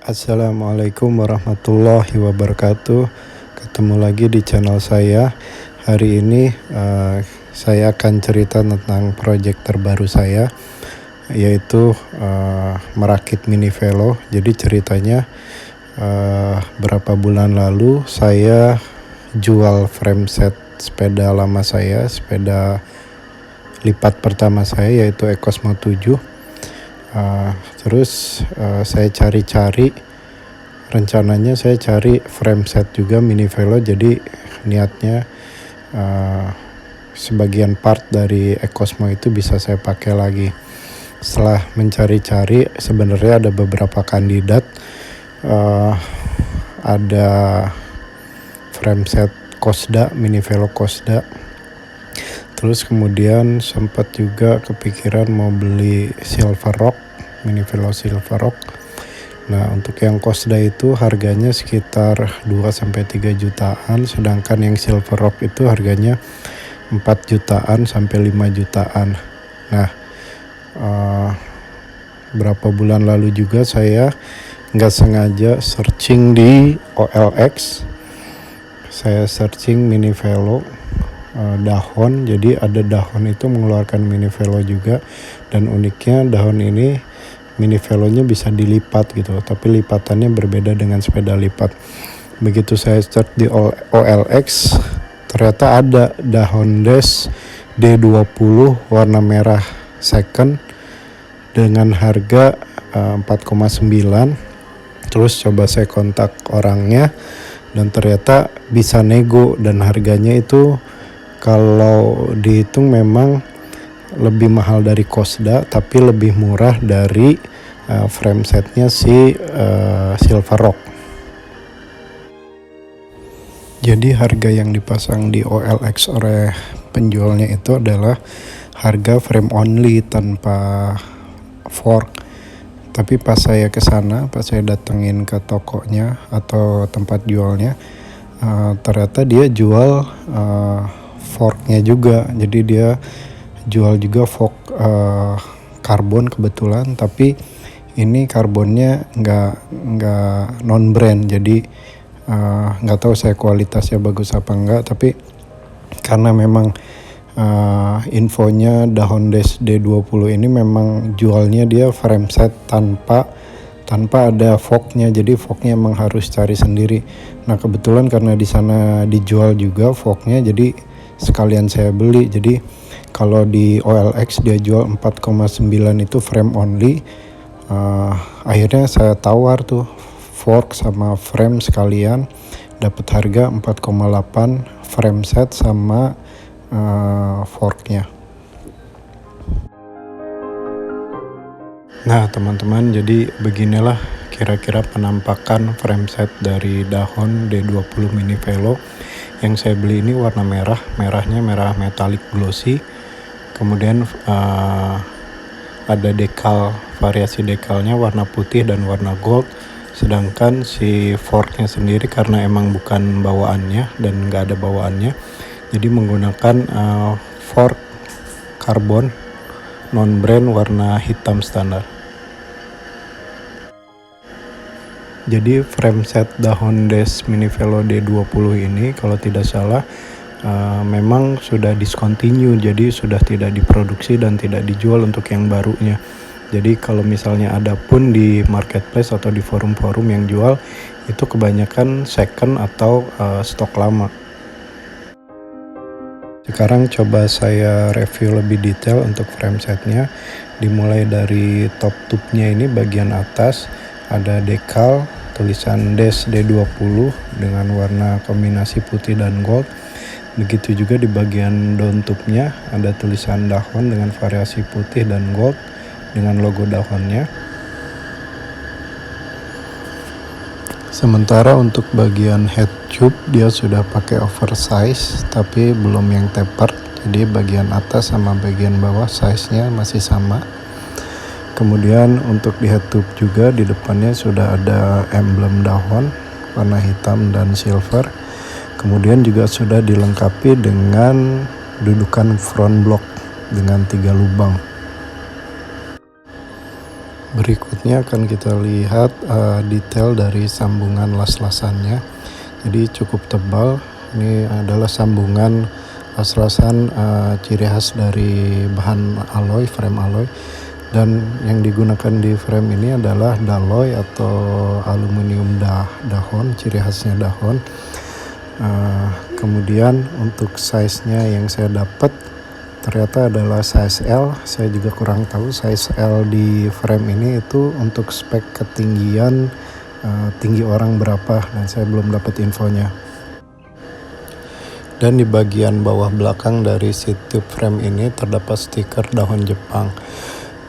Assalamualaikum warahmatullahi wabarakatuh. Ketemu lagi di channel saya. Hari ini saya akan cerita tentang proyek terbaru saya, yaitu merakit mini velo. Jadi ceritanya berapa bulan lalu saya jual frame set sepeda lama saya, sepeda lipat pertama saya, yaitu Ecosmo 7. Terus saya cari-cari, rencananya saya cari frame set juga mini velo, jadi niatnya sebagian part dari Ecosmo itu bisa saya pakai lagi. Setelah mencari-cari, sebenarnya ada beberapa kandidat, ada frame set Cosda, mini velo Cosda. Terus kemudian sempat juga kepikiran mau beli Silver Rock, mini velo Silver Rock. Nah, untuk yang Cosda itu harganya sekitar 2-3 jutaan, sedangkan yang Silver Rock itu harganya 4 jutaan sampai 5 jutaan. Nah, berapa bulan lalu juga saya nggak sengaja searching di OLX. Saya searching mini velo dahon, jadi ada dahon itu mengeluarkan mini velo juga, dan uniknya dahon ini mini velonya bisa dilipat gitu, tapi lipatannya berbeda dengan sepeda lipat. Begitu saya search di OLX, ternyata ada dahon Dash D20 warna merah second dengan harga 4,9. Terus coba saya kontak orangnya, dan ternyata bisa nego, dan harganya itu kalau dihitung memang lebih mahal dari Cosda, tapi lebih murah dari frame setnya si Silver Rock. Jadi harga yang dipasang di OLX oleh penjualnya itu adalah harga frame only tanpa fork. Tapi pas saya ke sana, pas saya datengin ke tokonya atau tempat jualnya, ternyata dia jual forknya juga. Jadi dia jual juga fork karbon kebetulan, tapi ini karbonnya nggak non brand, jadi nggak tahu saya kualitasnya bagus apa enggak. Tapi karena memang infonya dahon Dash D20 ini memang jualnya dia frame set tanpa ada forknya, jadi forknya emang harus cari sendiri. Nah, kebetulan karena di sana dijual juga forknya, jadi sekalian saya beli. Jadi kalau di OLX dia jual 4,9 itu frame only. Akhirnya saya tawar tuh fork sama frame sekalian, dapat harga 4,8 frame set sama forknya. Nah teman-teman, jadi beginilah kira-kira penampakan frame set dari dahon D20 mini velo. Yang saya beli ini warna merah, merahnya merah metallic glossy. Kemudian ada dekal, variasi dekalnya warna putih dan warna gold. Sedangkan si forknya sendiri karena emang bukan bawaannya dan nggak ada bawaannya, jadi menggunakan fork karbon non brand warna hitam standar. Jadi frame set dahon Dash mini velo D20 ini kalau tidak salah memang sudah discontinue, jadi sudah tidak diproduksi dan tidak dijual untuk yang barunya. Jadi kalau misalnya ada pun di marketplace atau di forum-forum yang jual, itu kebanyakan second atau stok lama. Sekarang coba saya review lebih detail untuk frame setnya. Dimulai dari top tube-nya ini, bagian atas ada dekal tulisan Dash D20 dengan warna kombinasi putih dan gold. Begitu juga di bagian down tube-nya ada tulisan dahon dengan variasi putih dan gold dengan logo dahonnya. Sementara untuk bagian head tube dia sudah pakai oversize tapi belum yang tapered, jadi bagian atas sama bagian bawah size-nya masih sama. Kemudian untuk di head tube juga di depannya sudah ada emblem dahon warna hitam dan silver. Kemudian juga sudah dilengkapi dengan dudukan front block dengan 3 lubang. Berikutnya akan kita lihat detail dari sambungan las-lasannya. Jadi cukup tebal. Ini adalah sambungan las-lasan ciri khas dari bahan alloy, frame alloy. Dan yang digunakan di frame ini adalah Daloy atau aluminium dahon, ciri khasnya dahon. Kemudian untuk size-nya yang saya dapat ternyata adalah size L. Saya juga kurang tahu size L di frame ini itu untuk spek ketinggian tinggi orang berapa, dan saya belum dapat infonya. Dan di bagian bawah belakang dari si tube frame ini terdapat stiker dahon Jepang.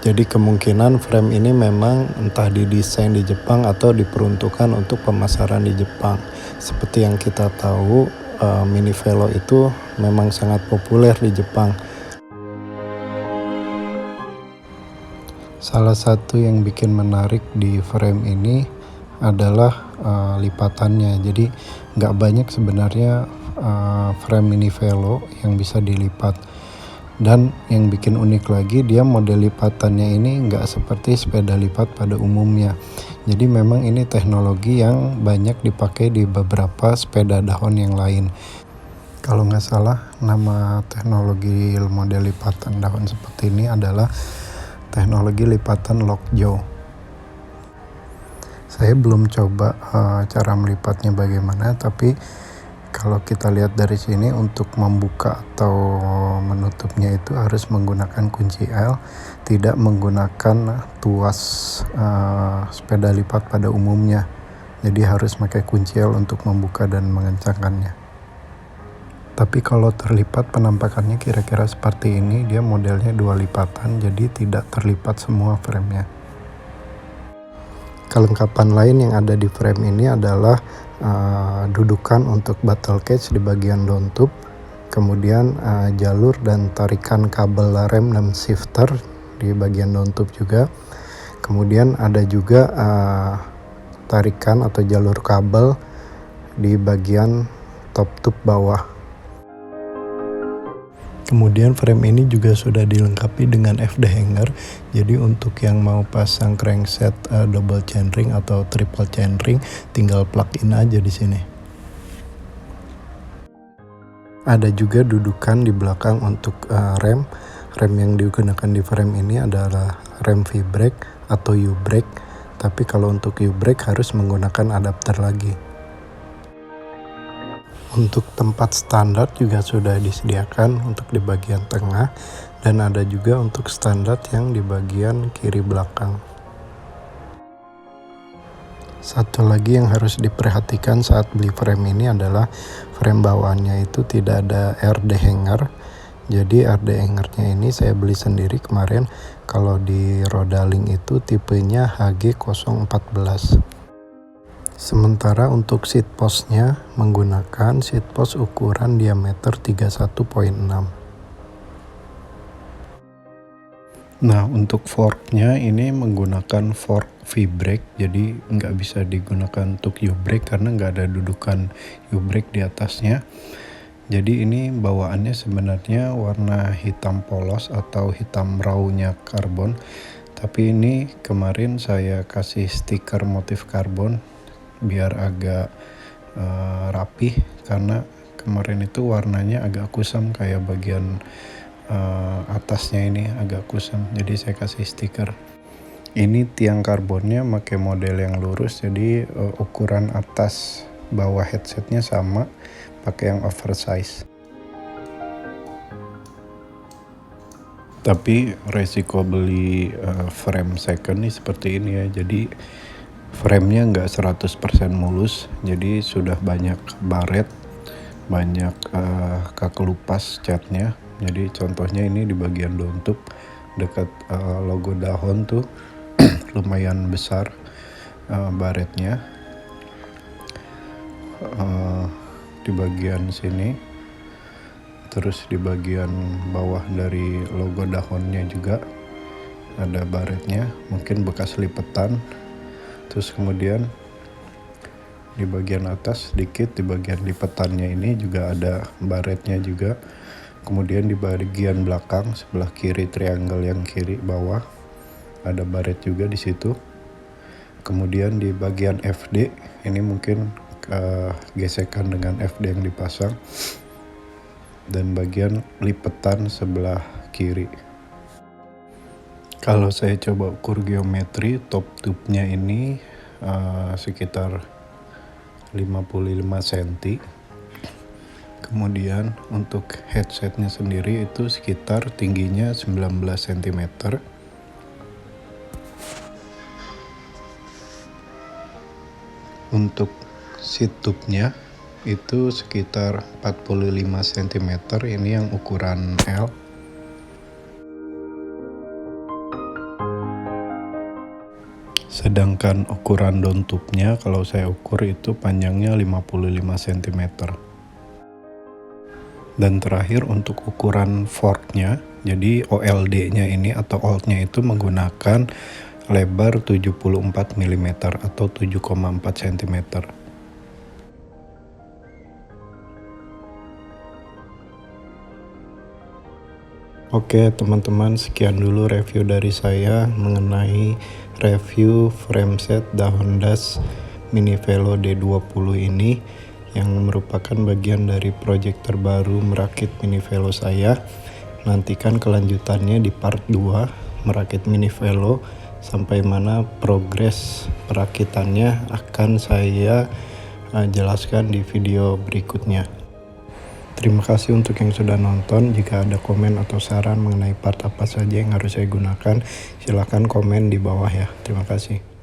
Jadi kemungkinan frame ini memang entah didesain di Jepang atau diperuntukkan untuk pemasaran di Jepang. Seperti yang kita tahu, Mini Velo itu memang sangat populer di Jepang. Salah satu yang bikin menarik di frame ini adalah lipatannya. Jadi nggak banyak sebenarnya frame Mini Velo yang bisa dilipat. Dan yang bikin unik lagi, dia model lipatannya ini nggak seperti sepeda lipat pada umumnya. Jadi memang ini teknologi yang banyak dipakai di beberapa sepeda dahon yang lain. Kalau nggak salah, nama teknologi model lipatan dahon seperti ini adalah teknologi lipatan lockjaw. Saya belum coba cara melipatnya bagaimana, tapi kalau kita lihat dari sini, untuk membuka atau menutupnya itu harus menggunakan kunci L, tidak menggunakan tuas sepeda lipat pada umumnya. Jadi harus pakai kunci L untuk membuka dan mengencangkannya. Tapi kalau terlipat penampakannya kira-kira seperti ini. Dia modelnya 2 lipatan, jadi tidak terlipat semua framenya. Kelengkapan lain yang ada di frame ini adalah dudukan untuk battle cage di bagian down tube, kemudian jalur dan tarikan kabel rem dan shifter di bagian down tube juga, kemudian ada juga tarikan atau jalur kabel di bagian top tube bawah. Kemudian frame ini juga sudah dilengkapi dengan FD hanger. Jadi untuk yang mau pasang crankset double chainring atau triple chainring, tinggal plug in aja di sini. Ada juga dudukan di belakang untuk rem. Rem yang digunakan di frame ini adalah rem V-brake atau U-brake. Tapi kalau untuk U-brake harus menggunakan adapter lagi. Untuk tempat standar juga sudah disediakan untuk di bagian tengah, dan ada juga untuk standar yang di bagian kiri belakang. Satu lagi yang harus diperhatikan saat beli frame ini adalah frame bawaannya itu tidak ada RD hanger. Jadi RD hangernya ini saya beli sendiri kemarin. Kalau di Rodaling itu tipenya HG014. Sementara untuk seat postnya menggunakan seat post ukuran diameter 31.6. Nah, untuk forknya ini menggunakan fork V-brake, jadi nggak bisa digunakan untuk U-brake karena nggak ada dudukan U-brake di atasnya. Jadi ini bawaannya sebenarnya warna hitam polos atau hitam rawnya karbon, tapi ini kemarin saya kasih stiker motif karbon biar agak rapih, karena kemarin itu warnanya agak kusam, kayak bagian atasnya ini agak kusam, jadi saya kasih stiker. Ini tiang karbonnya pakai model yang lurus, jadi ukuran atas bawah headsetnya sama, pakai yang oversize. Tapi resiko beli frame second nih seperti ini ya, jadi framenya nggak 100% mulus, jadi sudah banyak baret, banyak kekelupas catnya. Jadi contohnya ini di bagian down tube dekat logo dahon tuh lumayan besar baretnya. Di bagian sini, terus di bagian bawah dari logo dahonnya juga ada baretnya, mungkin bekas lipetan. Terus kemudian di bagian atas sedikit, di bagian lipatannya ini juga ada baretnya juga. Kemudian di bagian belakang sebelah kiri triangle yang kiri bawah ada baret juga di situ. Kemudian di bagian FD ini mungkin gesekan dengan FD yang dipasang, dan bagian lipetan sebelah kiri. Kalau saya coba ukur geometri, top tube-nya ini sekitar 55 cm. Kemudian untuk headsetnya sendiri itu sekitar tingginya 19 cm. Untuk seat tube-nya itu sekitar 45 cm, ini yang ukuran L. Sedangkan ukuran down tube-nya kalau saya ukur itu panjangnya 55 cm. Dan terakhir untuk ukuran fork-nya, jadi OLD-nya ini atau old-nya itu menggunakan lebar 74 mm atau 7,4 cm. Oke teman-teman, sekian dulu review dari saya mengenai review frameset dahon das Minivelo D20 ini, yang merupakan bagian dari proyek terbaru merakit Minivelo saya. Nantikan kelanjutannya di part 2 merakit Minivelo, sampai mana progres perakitannya akan saya jelaskan di video berikutnya. Terima kasih untuk yang sudah nonton. Jika ada komen atau saran mengenai part apa saja yang harus saya gunakan, silakan komen di bawah ya. Terima kasih.